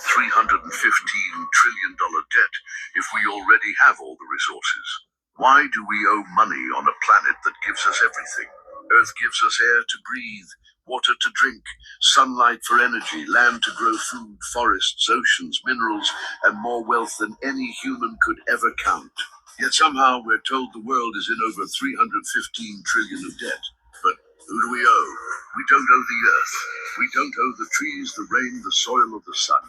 trillion debt if we already have all the resources? Why do we owe money on a planet that gives us everything? Earth gives us air to breathe, water to drink, sunlight for energy, land to grow food, forests, oceans, minerals, and more wealth than any human could ever count. Yet somehow we're told the world is in over 315 trillion of debt. But who do we owe? We don't owe the earth. We don't owe the trees, the rain, the soil, or the sun.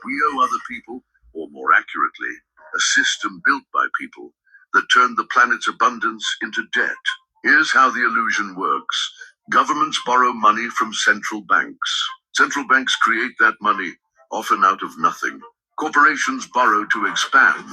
We owe other people, or more accurately, a system built by people that turned the planet's abundance into debt. Here's how the illusion works. Governments borrow money from central banks. Central banks create that money, often out of nothing. Corporations borrow to expand.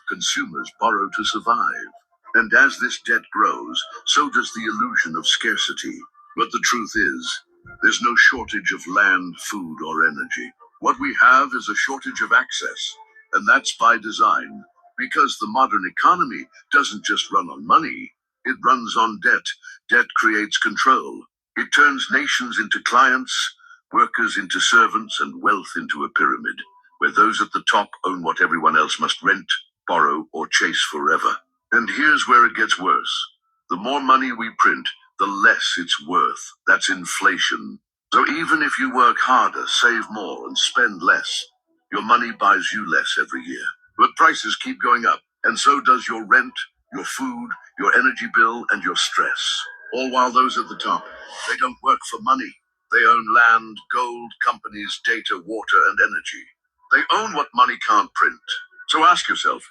Consumers borrow to survive. And as this debt grows, so does the illusion of scarcity. But the truth is, there's no shortage of land, food, or energy. What we have is a shortage of access, and that's by design, because the modern economy doesn't just run on money, it runs on debt. Debt creates control. It turns nations into clients, workers into servants, and wealth into a pyramid, where those at the top own what everyone else must rent, borrow, or chase forever. And here's where it gets worse. The more money we print, the less it's worth. That's inflation. So even if you work harder, save more, and spend less, your money buys you less every year. But prices keep going up, and so does your rent, your food, your energy bill, and your stress. All while those at the top, they don't work for money. They own land, gold, companies, data, water, and energy. They own what money can't print. So ask yourself,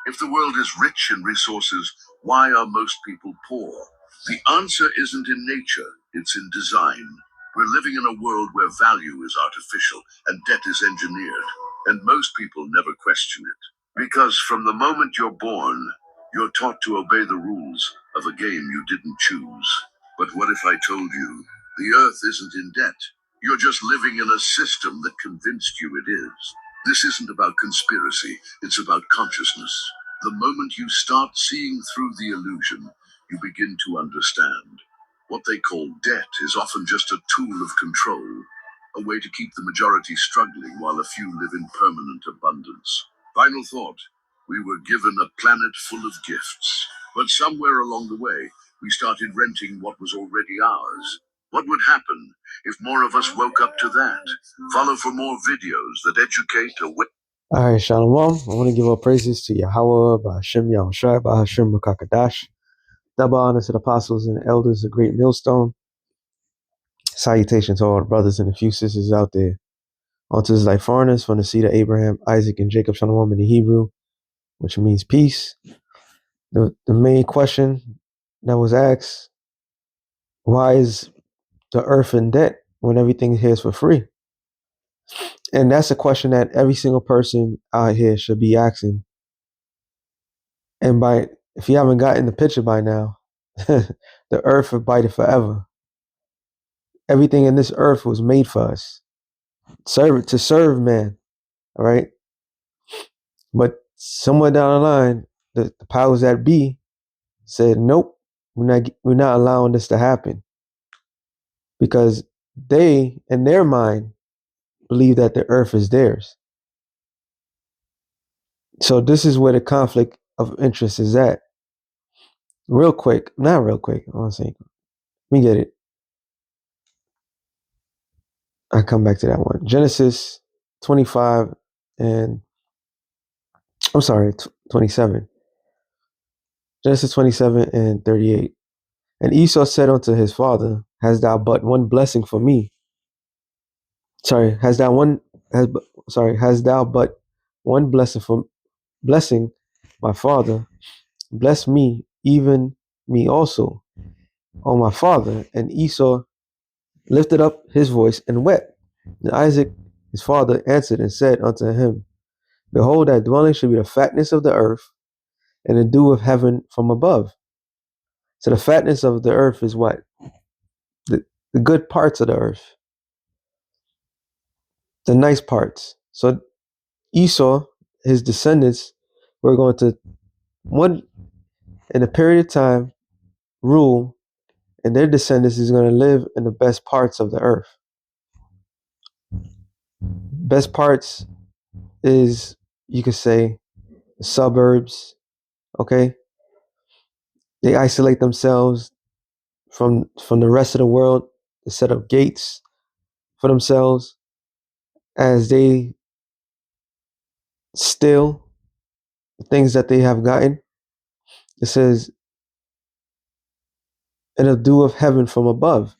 if the world is rich in resources, why are most people poor? The answer isn't in nature, it's in design. We're living in a world where value is artificial and debt is engineered, and most people never question it. Because from the moment you're born, you're taught to obey the rules of a game you didn't choose. But what if I told you the earth isn't in debt? You're just living in a system that convinced you it is. This isn't about conspiracy, it's about consciousness. The moment you start seeing through the illusion, you begin to understand. What they call debt is often just a tool of control, a way to keep the majority struggling while a few live in permanent abundance. Final thought, we were given a planet full of gifts, but somewhere along the way, we started renting what was already ours. What would happen if more of us woke up to that? Follow for more videos that educate, aware. All right, Shalom. I want to give all praises to Yahweh, Ba'ashem Yahushua, Ba'ashem Makakadash. Double honors to the apostles and the elders, a great millstone. Salutation to all the brothers and a few sisters out there. Onto his like foreigners from the seed of Abraham, Isaac, and Jacob, Shalom in the Hebrew, which means peace. The main question that was asked, why is the earth in debt when everything here is for free? And that's a question that every single person out here should be asking. And if you haven't gotten the picture by now, the earth will bite it forever. Everything in this earth was made for us. To serve man. All right. But somewhere down the line, the powers that be said, nope, we're not allowing this to happen. Because they, in their mind, believe that the earth is theirs. So this is where the conflict of interest is at. Not real quick, I want to say, let me get it. I come back to that one. Genesis 25 and, 27. Genesis 27 and 38. And Esau said unto his father, hast thou but one blessing for me? Hast thou but one blessing, my father? Bless me, even me also, O my father. And Esau lifted up his voice and wept. And Isaac, his father, answered and said unto him, behold, thy dwelling shall be the fatness of the earth, and the dew of heaven from above. So the fatness of the earth is what? The good parts of the earth. The nice parts. So Esau, his descendants, were going to, in a period of time, rule, and their descendants is going to live in the best parts of the earth. Best parts is, you could say, the suburbs. Okay, they isolate themselves from the rest of the world. They set up gates for themselves as they steal the things that they have gotten. It says, "And a dew of heaven from above."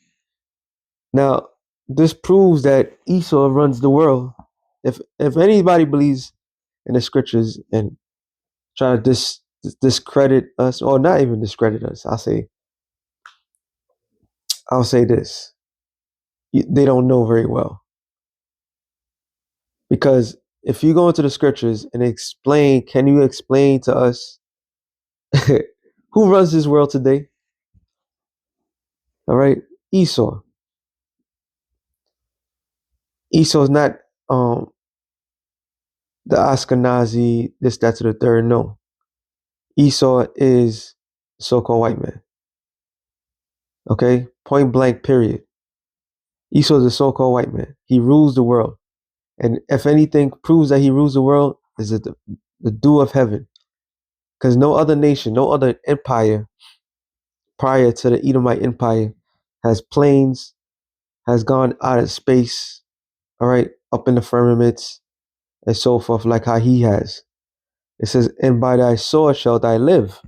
Now, this proves that Esau runs the world. If anybody believes in the scriptures and try to discredit us, or not even discredit us, I'll say this: they don't know very well, because if you go into the scriptures and explain, can you explain to us who runs this world today? All right, Esau. Esau is not um the Ashkenazi, this, that, to the third. No, Esau is so-called white man. Okay, point blank, period. Esau is a so-called white man. He rules the world, and if anything proves that he rules the world, is it the dew of heaven? Because no other nation, no other empire prior to the Edomite Empire has planes, has gone out of space, all right, up in the firmaments and so forth, like how he has. It says, "And by thy sword shalt thou live."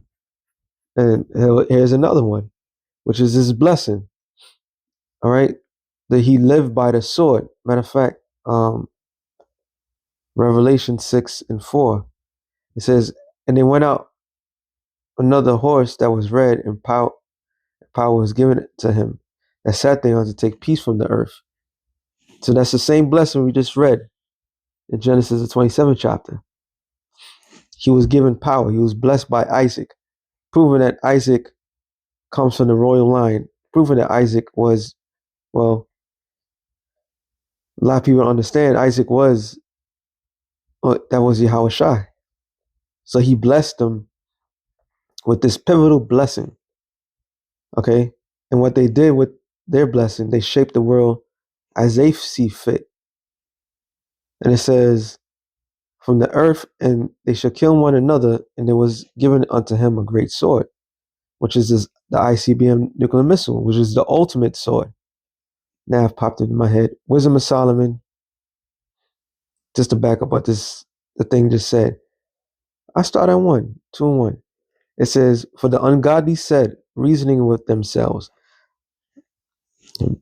And here's another one, which is his blessing. All right, that he lived by the sword. Matter of fact, Revelation 6:4. It says, "And they went out another horse that was red, and power was given to him that sat thereon to take peace from the earth." So that's the same blessing we just read in Genesis the 27th chapter. He was given power. He was blessed by Isaac, proving that Isaac comes from the royal line, proving that Isaac was, well, a lot of people don't understand Isaac was, that was Yahweh Shai. So he blessed them with this pivotal blessing. Okay. And what they did with their blessing, they shaped the world as they see fit. And it says, "From the earth, and they shall kill one another, and there was given unto him a great sword," which is the ICBM nuclear missile, which is the ultimate sword. Now I've popped into my head. Wisdom of Solomon, just to back up what the thing just said. I start at 2 and 1. It says, "For the ungodly said, reasoning with themselves,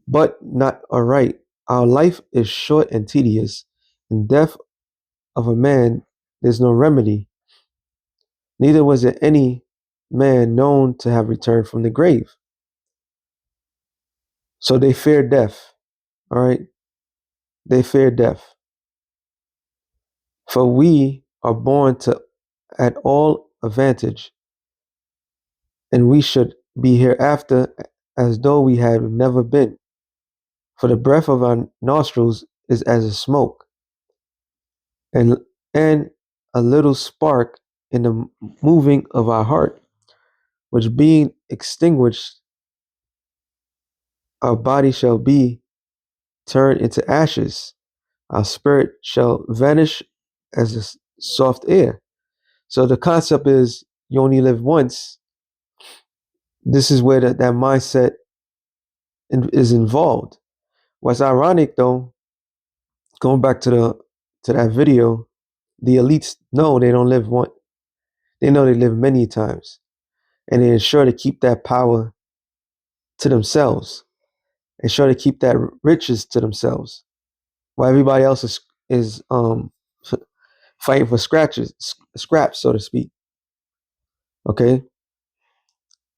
but not aright. Our life is short and tedious, and death of a man there's no remedy. Neither was there any man known to have returned from the grave." So they fear death. All right. They fear death. "For we are born to at all advantage, and we should be hereafter as though we had never been. For the breath of our nostrils is as a smoke, and and a little spark in the moving of our heart, which being extinguished, our body shall be turned into ashes. Our spirit shall vanish as the soft air." So the concept is you only live once. This is where that mindset is involved. What's ironic though, going back to that video, the elites know they don't live one. They know they live many times, and they ensure to keep that power to themselves, ensure to keep that riches to themselves, while everybody else is fighting for scraps, so to speak. Okay,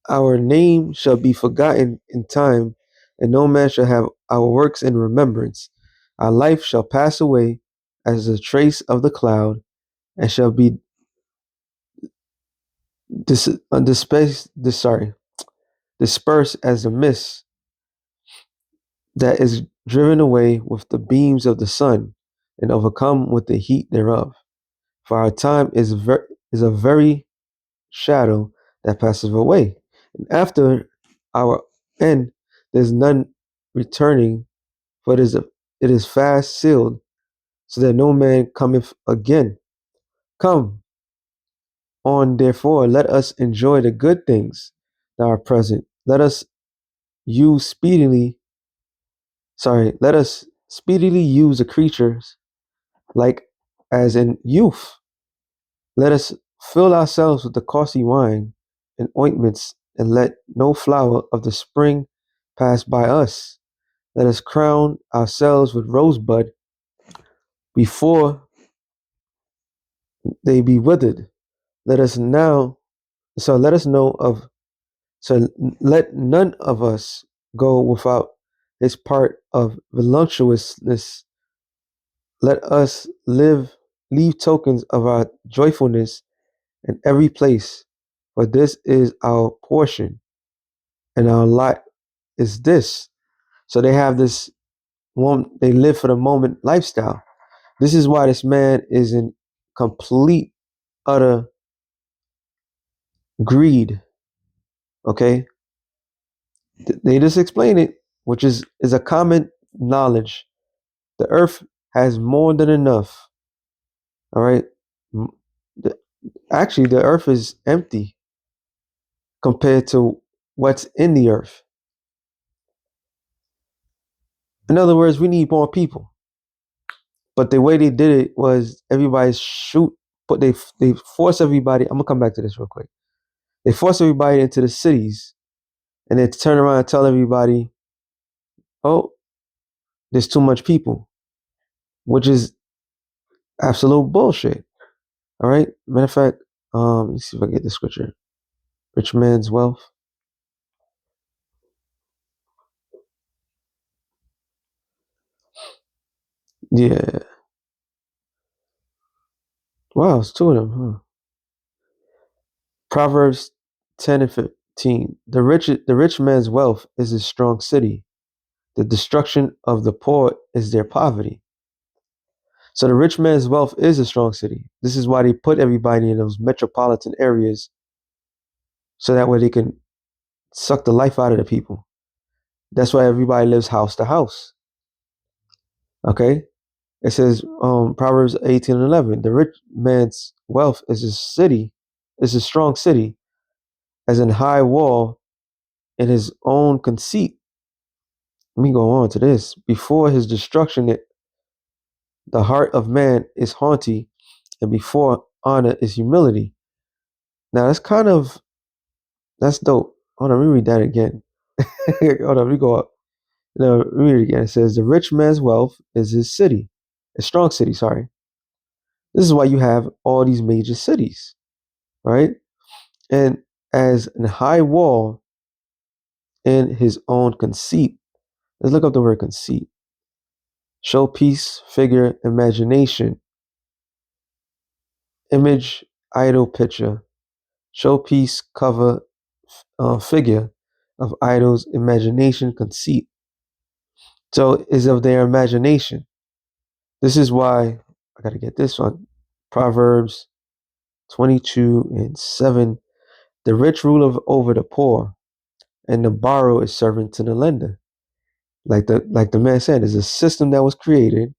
"Our name shall be forgotten in time, and no man shall have our works in remembrance. Our life shall pass away as a trace of the cloud, and shall be dispersed as a mist that is driven away with the beams of the sun, and overcome with the heat thereof. For our time is a very shadow that passeth away, and after our end there's none returning, for it is fast sealed so that no man cometh again. Come on, therefore, let us enjoy the good things that are present. Let us speedily use the creatures like as in youth. Let us fill ourselves with the costly wine and ointments, and let no flower of the spring pass by us. Let us crown ourselves with rosebud before they be withered. Let us now, so let us know of, so let none of us go without his part of voluptuousness. Let us leave tokens of our joyfulness in every place, for this is our portion, and our lot is this. So they have this one, they live for the moment lifestyle. This is why this man is in complete, utter greed. Okay? They just explain it, which is a common knowledge. The earth has more than enough. All right? Actually, the earth is empty compared to what's in the earth. In other words, we need more people. But the way they did it was everybody's shoot, but they force everybody. I'm gonna come back to this real quick. They force everybody into the cities, and then turn around and tell everybody, "Oh, there's too much people," which is absolute bullshit. All right. Matter of fact, let's see if I get the scripture. Rich man's wealth. Yeah. Wow, it's two of them, huh? Proverbs 10 and 15. The rich man's wealth is his strong city. The destruction of the poor is their poverty. So the rich man's wealth is a strong city. This is why they put everybody in those metropolitan areas, so that way they can suck the life out of the people. That's why everybody lives house to house. Okay? It says Proverbs 18 and 11, the rich man's wealth is a strong city, as an high wall in his own conceit. Let me go on to this. Before his destruction, the heart of man is haughty, and before honor is humility. Now that's dope. Hold on, let me read that again. Hold on, let me go up. No, let me read it again. It says, the rich man's wealth is his city, a strong city, sorry. This is why you have all these major cities, right? And as a high wall in his own conceit. Let's look up the word conceit. Showpiece, figure, imagination, image, idol, picture. Showpiece, cover, figure of idols, imagination, conceit. So is of their imagination. This is why I got to get this one. Proverbs 22 and 7. The rich rule over the poor, and the borrower is servant to the lender. Like the man said, there's a system that was created,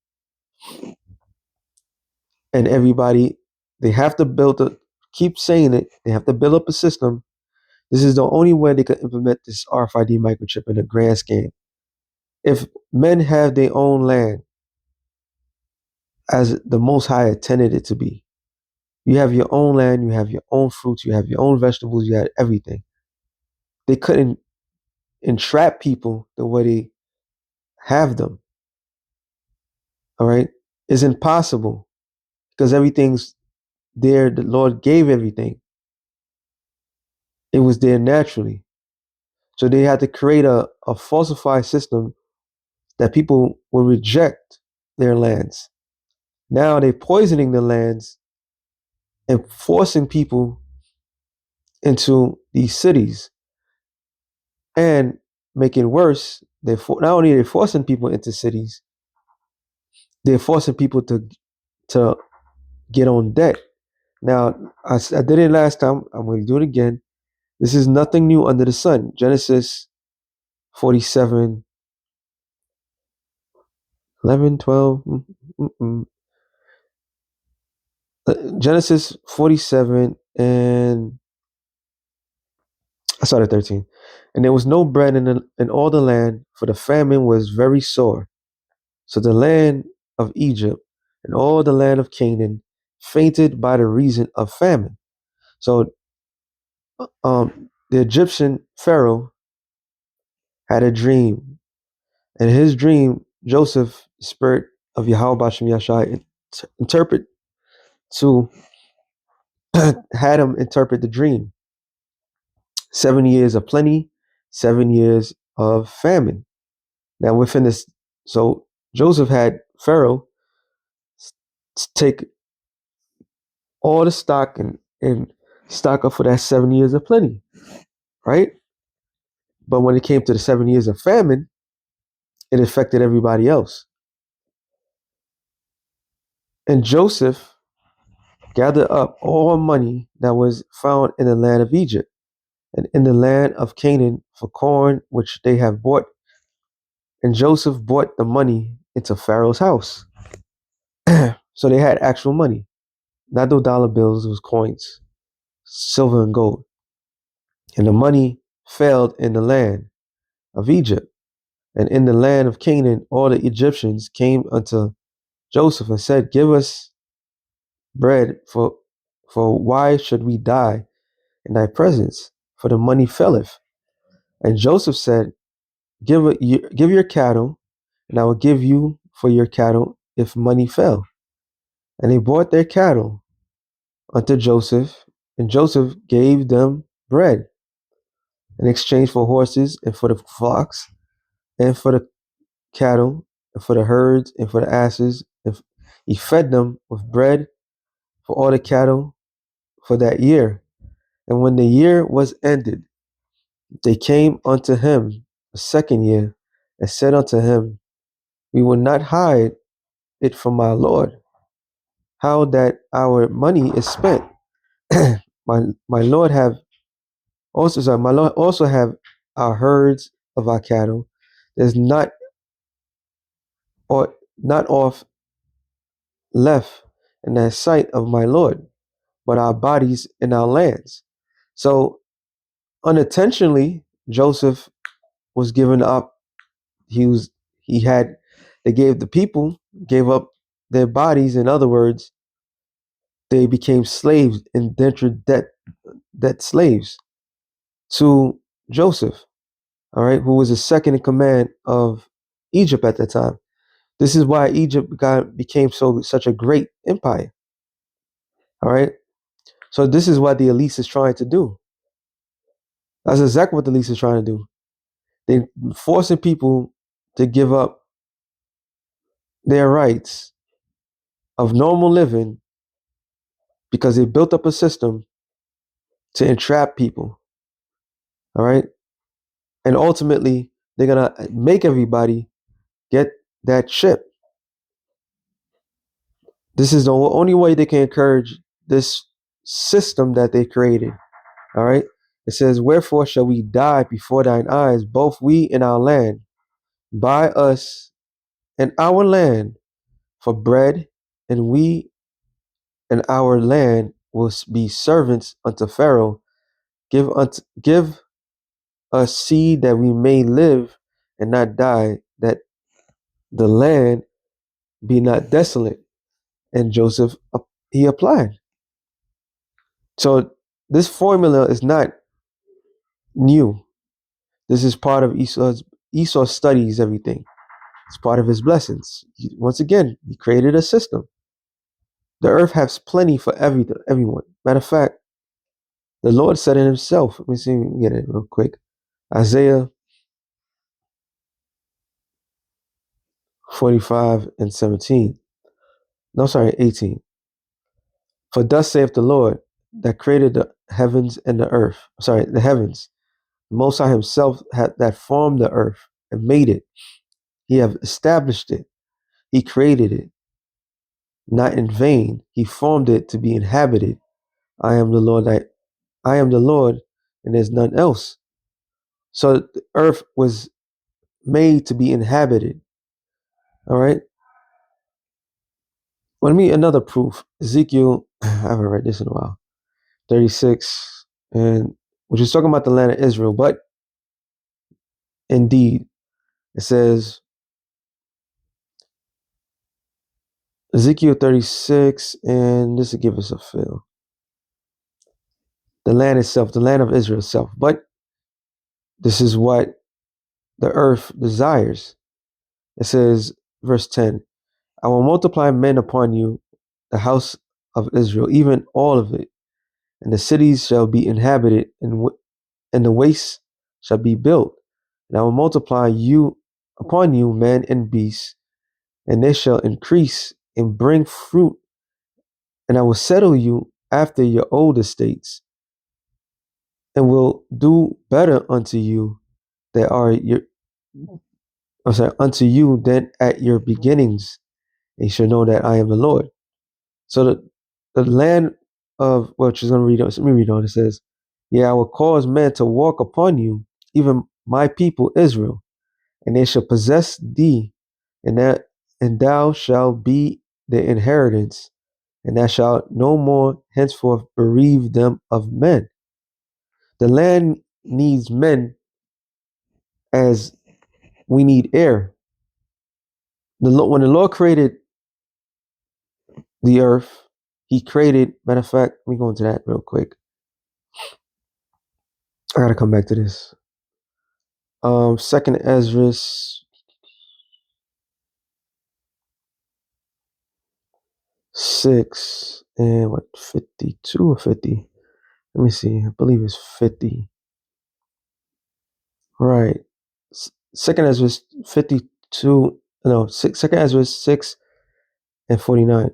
and everybody, they have to keep saying it. They have to build up a system. This is the only way they can implement this RFID microchip in a grand scheme. If men have their own land, as the Most High intended it to be, you have your own land, you have your own fruits, you have your own vegetables, you have everything. They couldn't entrap people the way they have them. All right, it's impossible because everything's there. The Lord gave everything. It was there naturally. So they had to create a falsified system that people will reject their lands. Now they're poisoning the lands and forcing people into these cities, and making it worse. Not only are they forcing people into cities, they're forcing people to get on debt. Now I did it last time. I'm going to do it again. This is nothing new under the sun. Genesis 47, 11, 12. Genesis 47 and I started 13. And there was no bread in all the land, for the famine was very sore. So the land of Egypt and all the land of Canaan fainted by the reason of famine. So the Egyptian Pharaoh had a dream. And his dream, Joseph, the spirit of Yahweh Bashem Yashai, interpret to had him interpret the dream. 7 years of plenty, 7 years of famine. Now within this, so Joseph had Pharaoh take all the stock and stock up for that 7 years of plenty, right? But when it came to the 7 years of famine, it affected everybody else. And Joseph gathered up all money that was found in the land of Egypt and in the land of Canaan for corn, which they have bought. And Joseph brought the money into Pharaoh's house. So they had actual money, not no dollar bills, it was coins, silver and gold. And the money failed in the land of Egypt. And in the land of Canaan, all the Egyptians came unto Joseph and said, give us bread, for why should we die in thy presence? For the money faileth. And Joseph said, give your cattle, and I will give you for your cattle if money fail. And they brought their cattle unto Joseph, and Joseph gave them bread in exchange for horses and for the flocks and for the cattle and for the herds and for the asses. And he fed them with bread for all the cattle for that year. And when the year was ended, they came unto him the second year and said unto him, we will not hide it from our Lord, how that our money is spent. my Lord have also sorry, my Lord also have our herds of our cattle. There's not or not off left in the sight of my Lord, but our bodies and our lands. So unintentionally, Joseph was given up. He had they gave the people gave up their bodies. In other words, they became slaves, indentured debt slaves to Joseph, all right, who was the second in command of Egypt at that time. This is why Egypt became such a great empire. All right. So this is what the elites is trying to do. That's exactly what the elites is trying to do. They're forcing people to give up their rights of normal living because they built up a system to entrap people. All right. And ultimately, they're going to make everybody get that chip. This is the only way they can encourage this system that they created. All right. It says, wherefore shall we die before thine eyes, both we and our land? Buy us and our land for bread, and we and our land will be servants unto Pharaoh. Give us seed that we may live and not die, that the land be not desolate. And Joseph, he applied. So this formula is not new. This is part of Esau studies everything. It's part of his blessings. Once again, he created a system. The earth has plenty for everyone. Matter of fact, the Lord said it himself. Let me see if we can get it real quick. Isaiah 45 and 17. No, sorry, 18. For thus saith the Lord that created the heavens and the earth. Sorry, the heavens. The Most High himself that formed the earth and made it. He have established it. He created it. Not in vain. He formed it to be inhabited. I am the Lord. I am the Lord, and there's none else. So the earth was made to be inhabited. All right. Let me another proof. Ezekiel I haven't read this in a while. 36, and which is talking about the land of Israel. But indeed, it says Ezekiel 36, and this will give us a feel. The land itself, the land of Israel itself. But this is what the earth desires. It says, verse 10, I will multiply men upon you, the house of Israel, even all of it, and the cities shall be inhabited, and the wastes shall be built. And I will multiply you upon you, man and beast, and they shall increase and bring fruit. And I will settle you after your old estates, and will do better unto you that are your unto you than at your beginnings, and you shall know that I am the Lord. So the land of, well, she's gonna read on. Let me read on. It says, yeah, I will cause men to walk upon you, even my people Israel, and they shall possess thee, and thou shalt be their inheritance, and thou shalt no more henceforth bereave them of men. The land needs men as we need air. When the Lord created the earth, he created, matter of fact, let me go into that real quick. I gotta come back to this. Second Ezra 6 and what, 52 or 50? Let me see. I believe it's 50. Right. Second Ezra 52. No, Second Ezra 6 and 49.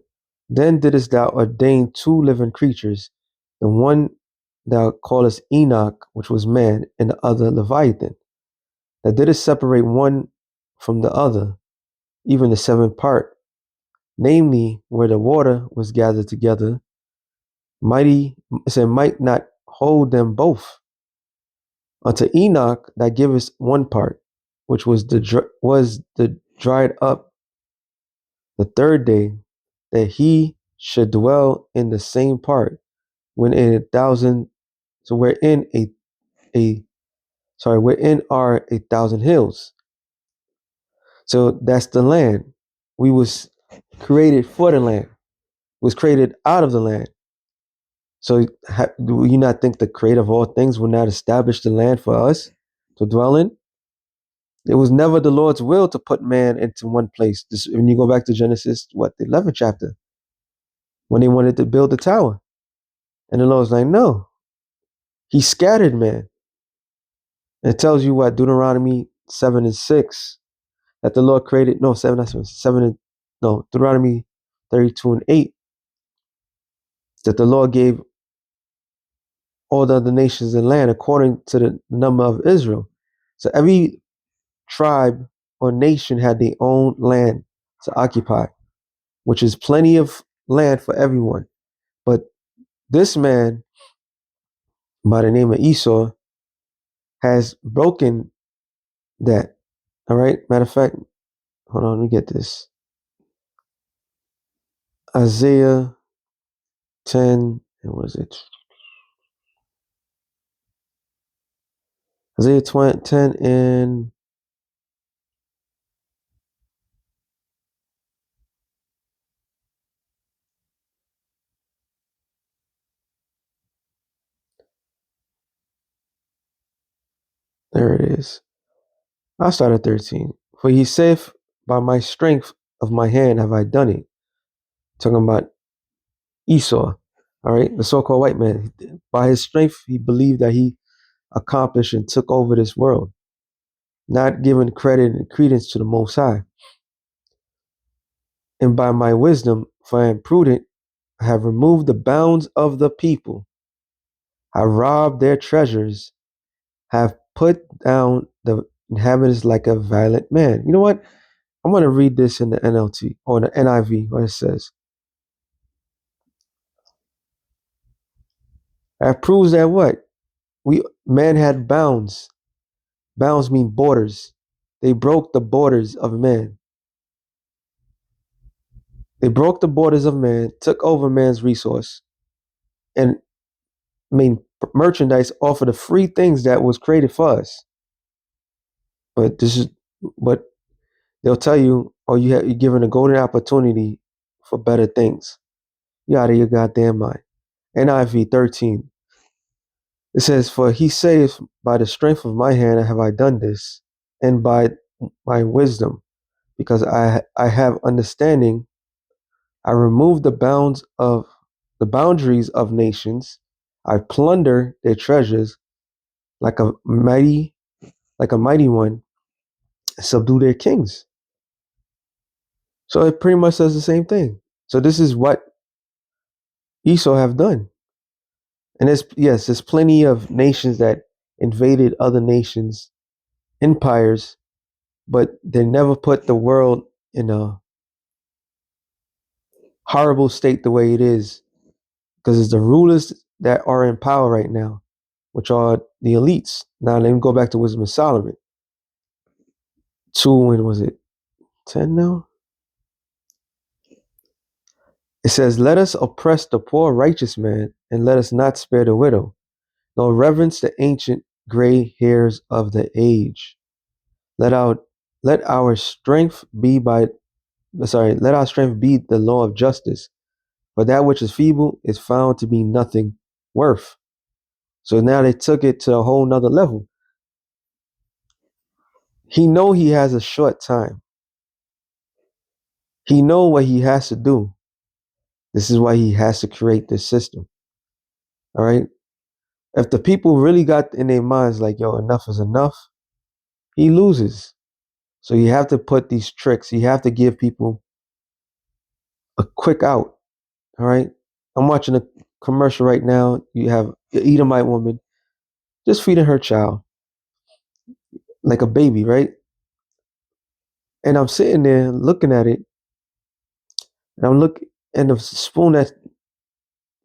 Then didst thou ordain two living creatures, the one thou callest Enoch, which was man, and the other Leviathan. Thou didst separate one from the other, even the seventh part, namely where the water was gathered together. Might not hold them both. Unto Enoch thou givest one part, which was the dried up the third day, that he should dwell in the same part, when in a thousand, so a wherein are 1,000 hills. So that's the land. We was created for the land. Was created out of the land. So do you not think the creator of all things will not establish the land for us to dwell in? It was never the Lord's will to put man into one place. When you go back to Genesis, the 11th chapter, when they wanted to build the tower. And the Lord's like, no, he scattered man. And it tells you what, Deuteronomy 7 and 6, that the Lord created, no, 7, not 7, 7 and, no, Deuteronomy 32 and 8, that the Lord gave all the other nations in land according to the number of Israel. So every tribe or nation had their own land to occupy, which is plenty of land for everyone. But this man by the name of Esau has broken that. All right. Matter of fact, hold on, let me get this. Isaiah 10, and what is it? Isaiah 10 and there it is. I'll start at 13. For he saith, by my strength of my hand have I done it. Talking about Esau, all right, the so-called white man. By his strength, he believed that he accomplished and took over this world, not giving credit and credence to the Most High. And by my wisdom, for I am prudent, I have removed the bounds of the people. I robbed their treasures, have put down the inhabitants like a violent man. You know what? I'm going to read this in the NLT or the NIV, what it says. That proves that what? Man had bounds. Bounds mean borders. They broke the borders of man. They broke the borders of man, took over man's resource, and made merchandise off of the free things that was created for us. But this is, but they'll tell you, oh, you're given a golden opportunity for better things. You out of your goddamn mind. NIV 13. It says, "For he says, by the strength of my hand have I done this, and by my wisdom, because I have understanding, I remove the boundaries of nations. I plunder their treasures like a mighty one, subdue their kings." So it pretty much says the same thing. So this is what Esau have done. And there's plenty of nations that invaded other nations, empires, but they never put the world in a horrible state the way it is, because it's the rulers that are in power right now, which are the elites. Now let me go back to Wisdom of Solomon. 2, when was it? 10 now? It says, "Let us oppress the poor righteous man, and let us not spare the widow, nor reverence the ancient gray hairs of the age. Let our let our strength be let our strength be the law of justice. For that which is feeble is found to be nothing worth." So now they took it to a whole nother level. He know he has a short time. He know what he has to do. This is why he has to create this system. All right. If the people really got in their minds like, yo, enough is enough, he loses. So you have to put these tricks. You have to give people a quick out. All right. I'm watching a commercial right now. You have an Edomite woman just feeding her child like a baby, right? And I'm sitting there looking at it, and I'm looking, and the spoon that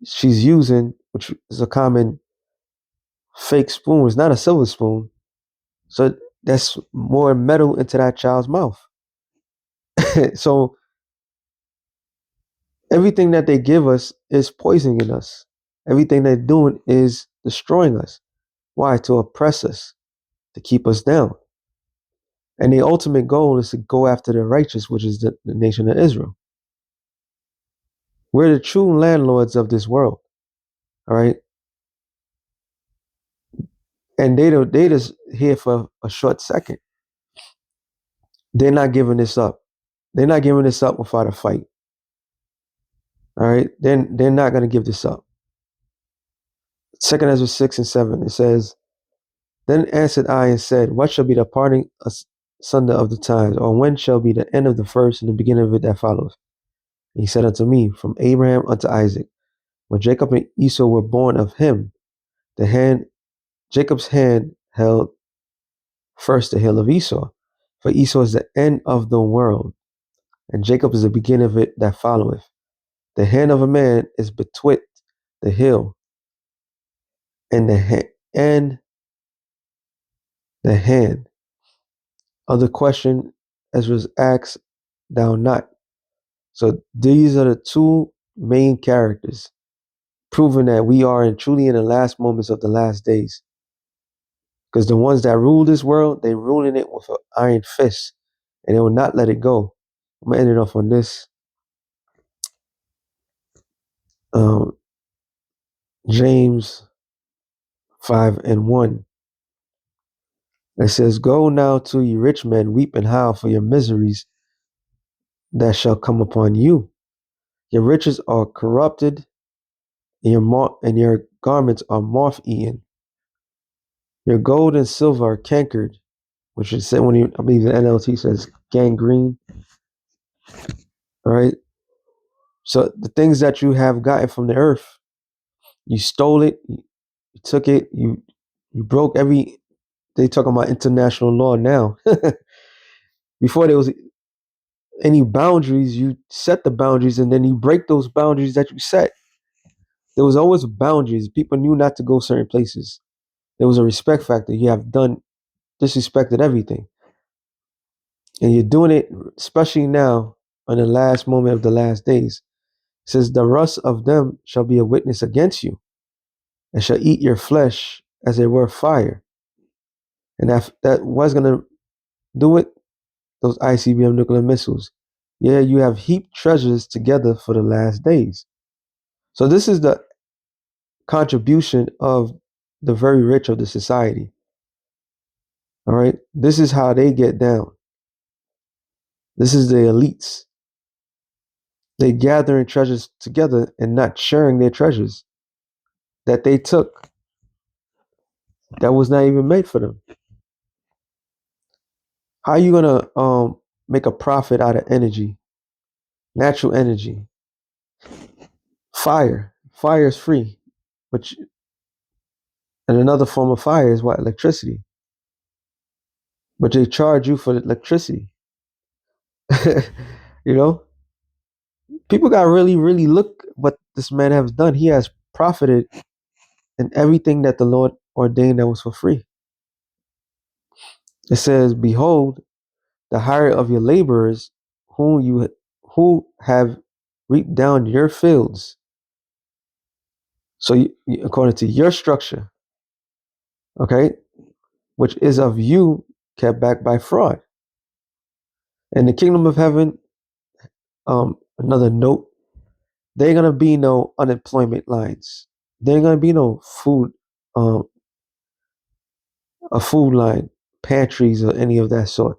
she's using, which is a common fake spoon, is not a silver spoon. So that's more metal into that child's mouth. So everything that they give us is poisoning us. Everything they're doing is destroying us. Why? To oppress us, to keep us down. And the ultimate goal is to go after the righteous, which is the nation of Israel. We're the true landlords of this world. All right. And they just here for a short second. They're not giving this up. They're not giving this up without a fight. All right. They're not going to give this up. 2 Ezra 6 and 7, it says, "Then answered I and said, What shall be the parting asunder of the times, or when shall be the end of the first and the beginning of it that follows? And he said unto me, From Abraham unto Isaac, when Jacob and Esau were born of him, Jacob's hand held first the hill of Esau, for Esau is the end of the world, and Jacob is the beginning of it that followeth. The hand of a man is betwixt the hill and and the hand of the question as was asked thou not." So these are the two main characters, proving that we are truly in the last moments of the last days. Because the ones that rule this world, they ruling it with an iron fist, and they will not let it go. I'm gonna end it off on this. James 5 and 1. It says, "Go now to ye rich men, weep and howl for your miseries that shall come upon you. Your riches are corrupted, and your garments are moth-eaten. Your gold and silver are cankered," which is said I believe the NLT says gangrene. All right. So the things that you have gotten from the earth, you stole it, you took it, you broke every. They talking about international law now. Before there was any boundaries, you set the boundaries, and then you break those boundaries that you set. There was always boundaries. People knew not to go certain places. There was a respect factor. You have disrespected everything, and you're doing it, especially now. in the last moment of the last days. It says, the rust of them shall be a witness against you, and shall eat your flesh as it were fire. And that was going to do it, those ICBM nuclear missiles. Yeah, you have heaped treasures together for the last days. So this is the contribution of the very rich of the society. All right. This is how they get down. This is the elites. They gathering treasures together and not sharing their treasures that they took that was not even made for them. How are you gonna make a profit out of energy, natural energy? Fire is free, but and another form of fire is what? Electricity. But they charge you for the electricity. You know, people got really, really look what this man has done. He has profited in everything that the Lord ordained that was for free. It says, "Behold, the hire of your laborers, who have reaped down your fields." So, according to your structure, okay, which is of you, kept back by fraud. In the kingdom of heaven, another note, there ain't gonna be no unemployment lines. There ain't gonna be no um, a food line, pantries, or any of that sort.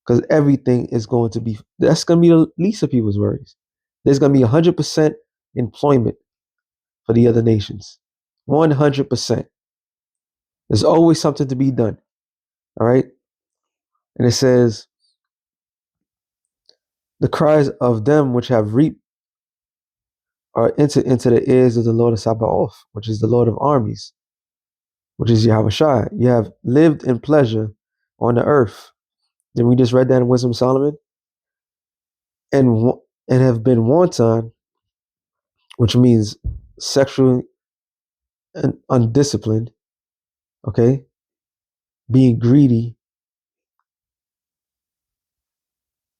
Because everything is going to be, that's gonna be the least of people's worries. There's gonna be 100% employment for the other nations. 100%. There's always something to be done. All right. And it says, the cries of them which have reaped are into the ears of the Lord of Sabaoth, which is the Lord of armies, which is Yahweh. You have lived in pleasure on the earth. And we just read that in Wisdom of Solomon. And have been wanton, which means sexually and undisciplined, okay? Being greedy,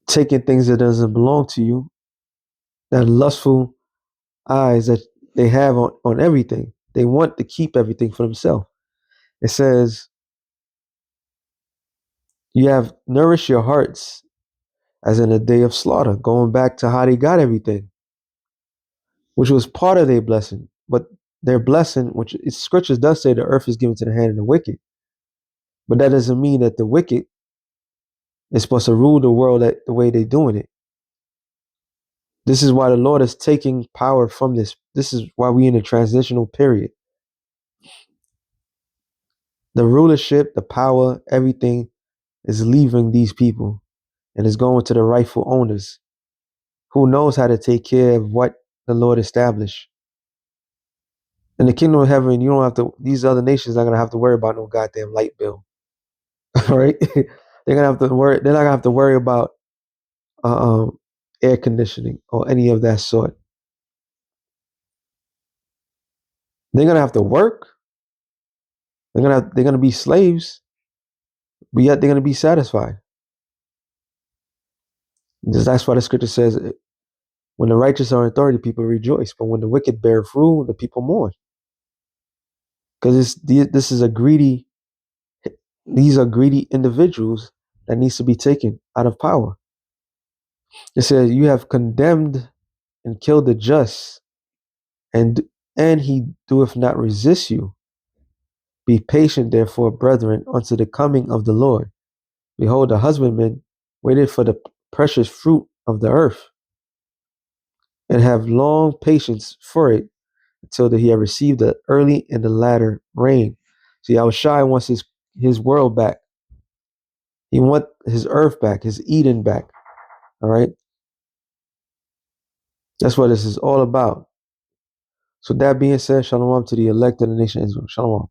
taking things that doesn't belong to you, that lustful eyes that they have on everything. They want to keep everything for themselves. It says, you have nourished your hearts as in a day of slaughter, going back to how they got everything, which was part of their blessing. But their blessing, which scriptures does say the earth is given to the hand of the wicked. But that doesn't mean that the wicked is supposed to rule the world the way they're doing it. This is why the Lord is taking power from this. This is why we're in a transitional period. The rulership, the power, everything is leaving these people and is going to the rightful owners who knows how to take care of what the Lord established. In the kingdom of heaven, you don't have to, these other nations are not going to have to worry about no goddamn light bill. All right? They're going to have to worry, they're not going to have to worry about air conditioning or any of that sort. They're going to have to work. They're going to be slaves, but yet they're going to be satisfied. That's why the scripture says, when the righteous are in authority, people rejoice. But when the wicked bear rule, the people mourn. Because these are greedy individuals that needs to be taken out of power. It says, you have condemned and killed the just, and he doeth not resist you. Be patient, therefore, brethren, unto the coming of the Lord. Behold, the husbandman waited for the precious fruit of the earth, and have long patience for it, until that he have received the early and the latter rain. See, Yahushua wants his world back. He wants his earth back, his Eden back. All right? That's what this is all about. So that being said, shalom to the elect of the nation of Israel. Shalom.